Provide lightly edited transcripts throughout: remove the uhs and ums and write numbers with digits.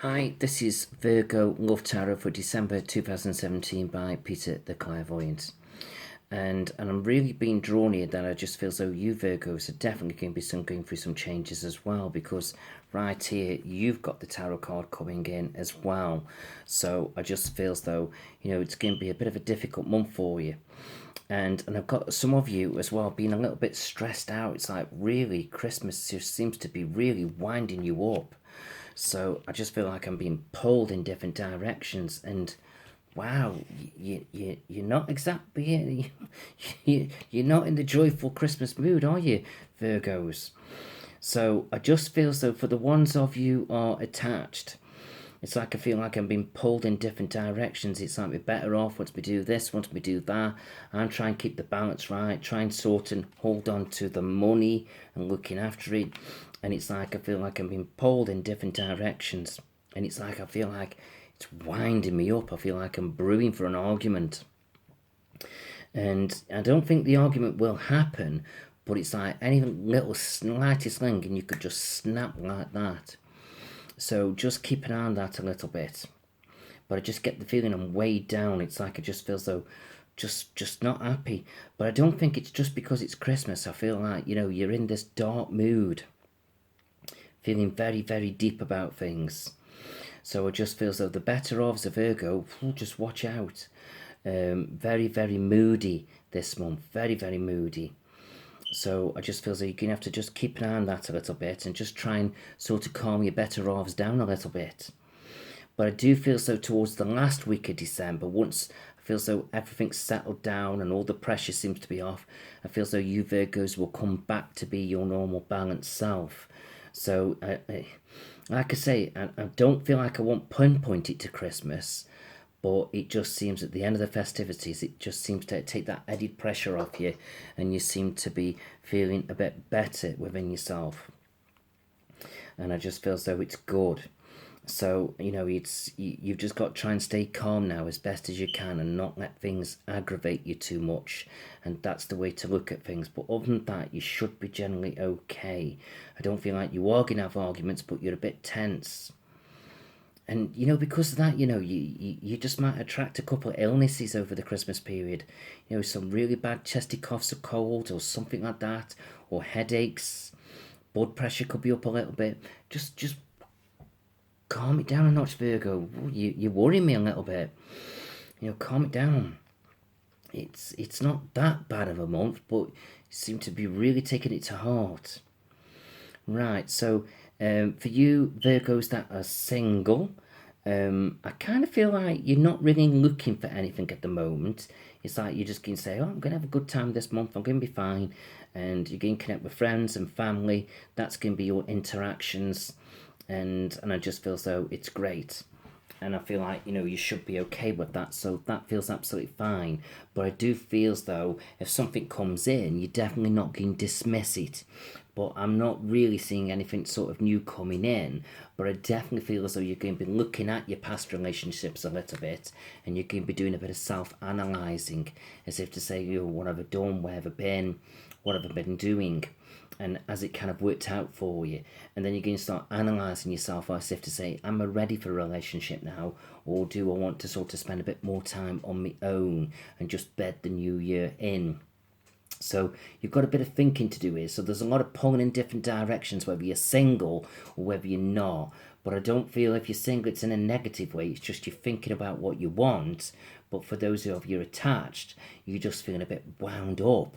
Hi, this is Virgo Love Tarot for December 2017 by Peter the Clairvoyant. And I'm really being drawn here that I just feel as though you Virgos are definitely going to be going through some changes as well, because right here you've got the tarot card coming in as well. So I just feel as though, it's going to be a bit of a difficult month for you. And I've got some of you as well being a little bit stressed out. It's like really Christmas just seems to be really winding you up. So I just feel like I'm being pulled in different directions, and wow, you're not exactly you're not in the joyful Christmas mood, are you, Virgos? So I just feel so for the ones of you are attached. It's like I feel like I'm being pulled in different directions. It's like we're better off once we do this, once we do that. I'm trying to keep the balance right, try and sort and hold on to the money and looking after it. And it's like I feel like I'm being pulled in different directions. And it's like I feel like it's winding me up. I feel like I'm brewing for an argument. And I don't think the argument will happen, but it's like any little slightest link and you could just snap like that. So just keep an eye on that a little bit. But I just get the feeling I'm weighed down. It's like I just feel so just not happy. But I don't think it's just because it's Christmas. I feel like, you're in this dark mood, feeling very, very deep about things. So it just feels though the better ofs of Virgo, just watch out. Very, very moody this month. Very, very moody. So I just feel as though you're going to have to just keep an eye on that a little bit and just try and sort of calm your better halves down a little bit. But I do feel so towards the last week of December, once I feel as though everything's settled down and all the pressure seems to be off, I feel as though you Virgos will come back to be your normal balanced self. So, like I say, I don't feel like I want pinpoint it to Christmas, but it just seems at the end of the festivities, it just seems to take that added pressure off you, and you seem to be feeling a bit better within yourself. And I just feel as though it's good. So you've just got to try and stay calm now as best as you can, and not let things aggravate you too much. And that's the way to look at things. But other than that, you should be generally okay. I don't feel like you are going to have arguments, but you're a bit tense. And because of that, you just might attract a couple of illnesses over the Christmas period. Some really bad chesty coughs or colds or something like that, or headaches. Blood pressure could be up a little bit. Just calm it down a notch, Virgo. You worry me a little bit. Calm it down. It's not that bad of a month, but you seem to be really taking it to heart. Right, so for you Virgos that are single, I kind of feel like you're not really looking for anything at the moment. It's like you're just going to say, oh, I'm going to have a good time this month, I'm going to be fine. And you're going to connect with friends and family. That's going to be your interactions. And I just feel so it's great. And I feel like, you should be okay with that. So that feels absolutely fine. But I do feel as though if something comes in, you're definitely not going to dismiss it. But I'm not really seeing anything sort of new coming in. But I definitely feel as though you're going to be looking at your past relationships a little bit. And you're going to be doing a bit of self-analysing. As if to say, what have I done? Where have I been? What have I been doing? And as it kind of worked out for you, and then you're going to start analysing yourself as if to say, am I ready for a relationship now, or do I want to sort of spend a bit more time on my own and just bed the new year in? So you've got a bit of thinking to do here. So there's a lot of pulling in different directions, whether you're single or whether you're not. But I don't feel if you're single it's in a negative way. It's just you're thinking about what you want. But for those of you attached, you're just feeling a bit wound up.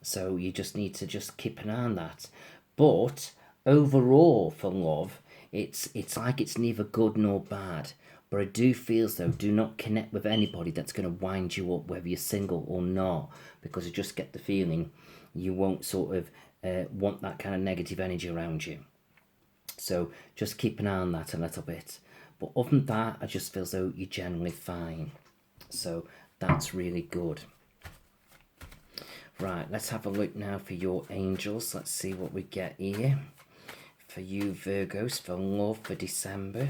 So you just need to just keep an eye on that. But overall for love, it's like it's neither good nor bad. But I do feel so. Do not connect with anybody that's going to wind you up, whether you're single or not, because I just get the feeling you won't sort of want that kind of negative energy around you. So just keep an eye on that a little bit. But other than that, I just feel as though you're generally fine. So that's really good. Right, let's have a look now for your angels. Let's see what we get here. For you Virgos, for love for December.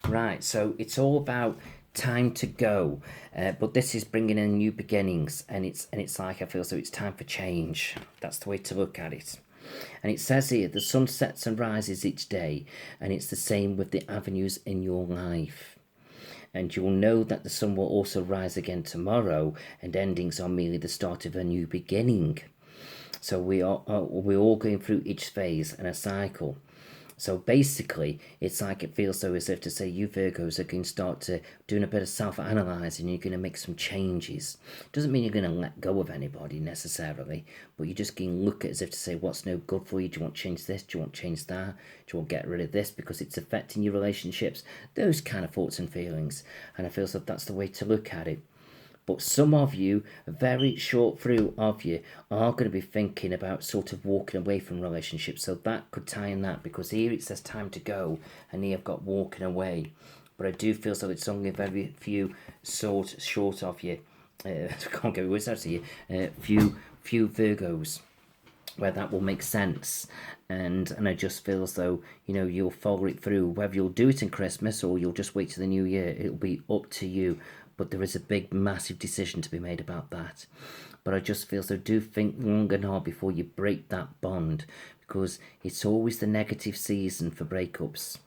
Right, so it's all about time to go, but this is bringing in new beginnings, and it's like I feel so it's time for change. That's the way to look at it. And it says here, the sun sets and rises each day, and it's the same with the avenues in your life. And you'll know that the sun will also rise again tomorrow, and endings are merely the start of a new beginning. So we're all going through each phase and a cycle. So basically, it's like it feels so as if to say you Virgos are going to start to doing a bit of self-analysing. You're going to make some changes. Doesn't mean you're going to let go of anybody necessarily, but you're just going to look at it as if to say what's no good for you. Do you want to change this? Do you want to change that? Do you want to get rid of this because it's affecting your relationships? Those kind of thoughts and feelings. And I feel so that's the way to look at it. But some of you, a very short through of you, are going to be thinking about sort of walking away from relationships. So that could tie in that, because here it says time to go, and here I've got walking away. But I do feel so it's only a very few short of you. I can't get words out to you. Few Virgos where that will make sense. And I just feel as though, you'll follow it through. Whether you'll do it in Christmas or you'll just wait to the new year, it'll be up to you. But there is a big, massive decision to be made about that. But I just feel so do think long and hard before you break that bond, because it's always the negative season for breakups.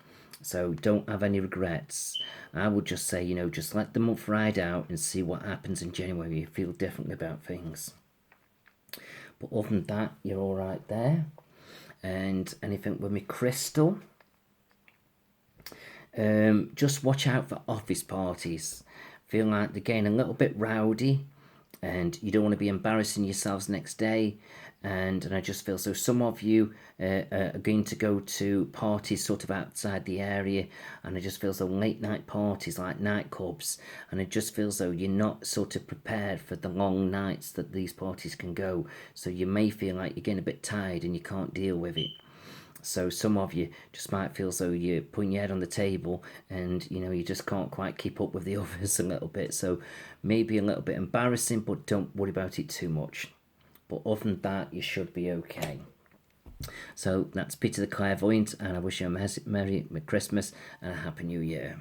So don't have any regrets. I would just say, just let the month ride out and see what happens in January. You feel differently about things. But other than that, you're all right there. And anything with me crystal, just watch out for office parties. Feel like they're getting a little bit rowdy, and you don't want to be embarrassing yourselves next day. And I just feel so some of you are going to go to parties sort of outside the area, and I just feel so late night parties like nightclubs, and it just feels though you're not sort of prepared for the long nights that these parties can go. So you may feel like you're getting a bit tired and you can't deal with it. So some of you just might feel so you're putting your head on the table, and you just can't quite keep up with the others a little bit. So maybe a little bit embarrassing, but don't worry about it too much. But other than that, you should be okay. So that's Peter the Clairvoyant, and I wish you a Merry Christmas and a Happy New Year.